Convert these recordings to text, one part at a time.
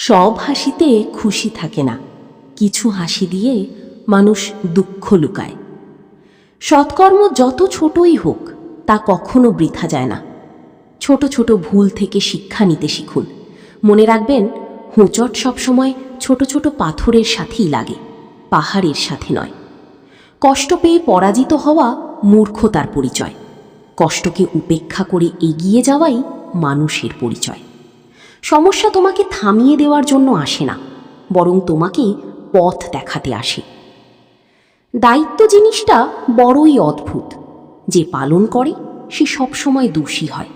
সব হাসিতে খুশি থাকে না, কিছু হাসি দিয়ে মানুষ দুঃখ লুকায়। সৎকর্ম যত ছোটই হোক তা কখনো বৃথা যায় না। ছোট ছোট ভুল থেকে শিক্ষা নিতে শিখুন। মনে রাখবেন, হোঁচট সবসময় ছোট ছোট পাথরের সাথেই লাগে, পাহাড়ের সাথে নয়। কষ্ট পেয়ে পরাজিত হওয়া মূর্খতার পরিচয়। কষ্টকে উপেক্ষা করে এগিয়ে যাওয়াই মানুষের পরিচয়। সমস্যা তোমাকে থামিয়ে দেওয়ার জন্য আসে না, বরং তোমাকে পথ দেখাতে আসে। দায়িত্ব জিনিসটা বড়ই অদ্ভুত। যে পালন করে সে সবসময় দোষী হয়,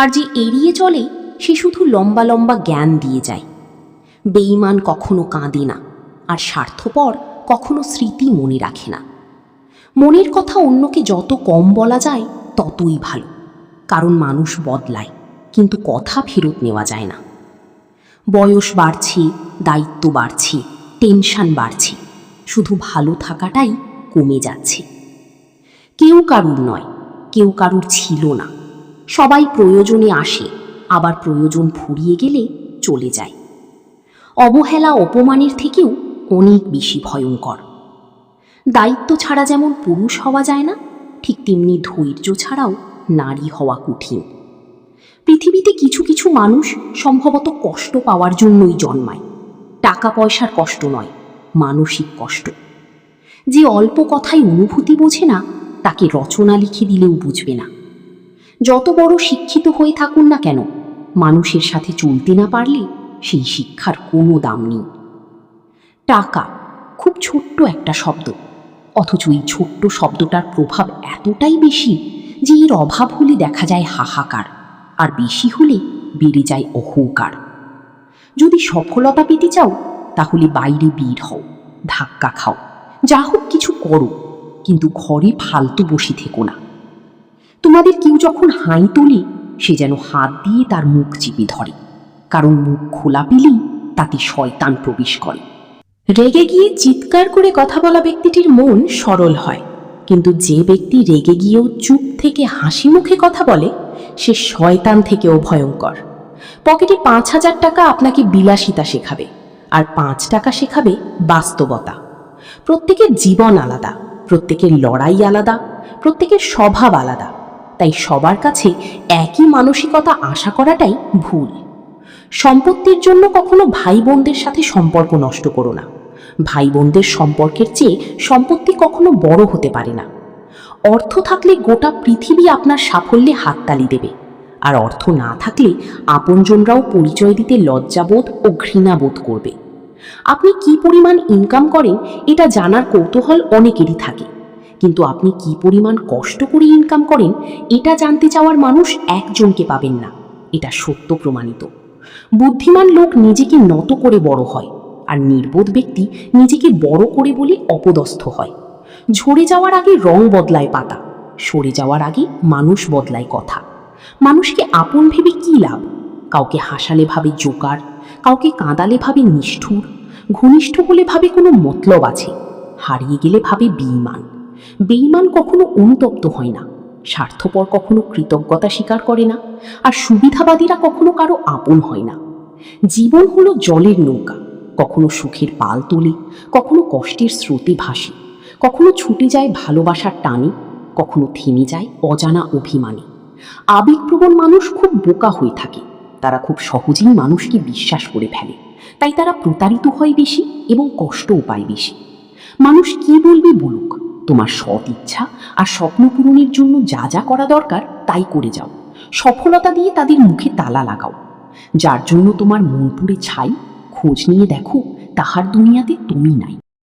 আর যে এড়িয়ে চলে সে শুধু লম্বা লম্বা জ্ঞান দিয়ে যায়। বেঈমান কখনো কাঁদে না, আর স্বার্থপর কখনো স্মৃতি মনে রাখে না। মনের কথা অন্যকে যত কম বলা যায় ততই ভালো, কারণ মানুষ বদলায় কিন্তু কথা ফেরত নেওয়া যায় না। বয়স বাড়ছে, দায়িত্ব বাড়ছে, টেনশন বাড়ছে, শুধু ভালো থাকাটাই কমে যাচ্ছে। কেউ কারুর নয়, কেউ কারুর ছিল না। সবাই প্রয়োজনে আসে, আবার প্রয়োজন ফুরিয়ে গেলে চলে যায়। অবহেলা অপমানের থেকেও অনেক বেশি ভয়ঙ্কর। দায়িত্ব ছাড়া যেমন পুরুষ হওয়া যায় না, ঠিক তেমনি ধৈর্য ছাড়াও নারী হওয়া কঠিন। পৃথিবীতে কিছু কিছু মানুষ সম্ভবত কষ্ট পাওয়ার জন্যই জন্মায়। টাকা পয়সার কষ্ট নয়, মানসিক কষ্ট। যে অল্প কথায় অনুভূতি বোঝে না, তাকে রচনা লিখে দিলেও বুঝবে না। যত বড় শিক্ষিত হয়ে থাকুন না কেন, মানুষের সাথে চলতে না পারলে সেই শিক্ষার কোনো দাম নেই। টাকা খুব ছোট্ট একটা শব্দ, অথচ এই ছোট্ট শব্দটার প্রভাব এতটাই বেশি যে এর অভাব হলে দেখা যায় হাহাকার, আর বেশি হলে বেড়ে যায় অহংকার। যদি সফলতা পেতে চাও, তাহলে বাইরে বের হও, ধাক্কা খাও, যা হোক কিছু করো, কিন্তু ঘরে ফালতু বসে থেকো না। তোমাদের কেউ যখন হাই তোলে, সে যেন হাত দিয়ে তার মুখ চিপে ধরে, কারণ মুখ খোলা পেলেই তাতে শয়তান প্রবেশ করে। রেগে গিয়ে চিৎকার করে কথা বলা ব্যক্তিটির মন সরল হয়, কিন্তু যে ব্যক্তি রেগে গিয়েও চুপ থেকে হাসি মুখে কথা বলে, সে শয়তান থেকেও ভয়ঙ্কর। পকেটে ৫,০০০ টাকা আপনাকে বিলাসিতা শেখাবে, আর ৫ টাকা শেখাবে বাস্তবতা। প্রত্যেকের জীবন আলাদা, প্রত্যেকের লড়াই আলাদা, প্রত্যেকের স্বভাব আলাদা। তাই সবার কাছে একই মানসিকতা আশা করাটাই ভুল। সম্পত্তির জন্য কখনো ভাই বোনদের সাথে সম্পর্ক নষ্ট করো না। ভাই বোনদের সম্পর্কের চেয়ে সম্পত্তি কখনো বড় হতে পারে না। অর্থ থাকলে গোটা পৃথিবী আপনার সাফল্যে হাততালি দেবে, আর অর্থ না থাকলে আপনজনরাও পরিচয় দিতে লজ্জাবোধ ও ঘৃণাবোধ করবে। আপনি কি পরিমাণ ইনকাম করেন এটা জানার কৌতূহল অনেকেরই থাকে, কিন্তু আপনি কি পরিমাণ কষ্ট করে ইনকাম করেন এটা জানতে চাওয়ার মানুষ একজনকে পাবেন না। এটা সত্য প্রমাণিত। বুদ্ধিমান লোক নিজেকে নত করে বড় হয়, আর নির্বোধ ব্যক্তি নিজেকে বড় করে বলে অপদস্থ হয়। ঝরে যাওয়ার আগে রং বদলায় পাতা, সরে যাওয়ার আগে মানুষ বদলায় কথা। মানুষকে আপন ভেবে কি লাভ? কাউকে হাসালে ভাবে জোকার, কাউকে কাঁদালে ভাবে নিষ্ঠুর, ঘনিষ্ঠ হলে ভাবে কোনো মতলব আছে, হারিয়ে গেলে ভাবে বেঈমান। বেঈমান কখনো অনুতপ্ত হয় না, স্বার্থপর কখনো কৃতজ্ঞতা স্বীকার করে না, আর সুবিধাবাদীরা কখনো কারো আপন হয় না। জীবন হলো জলের নৌকা, কখনো সুখের পাল তোলে, কখনো কষ্টের স্রোতে ভাসে, কখনো ছুটে যায় ভালোবাসার টানে, কখনো থেমে যায় অজানা অভিমানে। আবেগপ্রবণ মানুষ খুব বোকা হয়ে থাকে, তারা খুব সহজেই মানুষকে বিশ্বাস করে ফেলে, তাই তারা প্রতারিত হয় বেশি এবং কষ্টও পায় বেশি। মানুষ কি বলবে বলুক, তোমার সৎ ইচ্ছা আর স্বপ্ন পূরণের জন্য যা যা করা দরকার তাই করে যাও। সফলতা দিয়ে তাদের মুখে তালা লাগাও। যার জন্য তোমার মন পুড়ে ছাই, খোঁজ নিয়ে দেখো তাহার দুনিয়াতে তুমি নাই।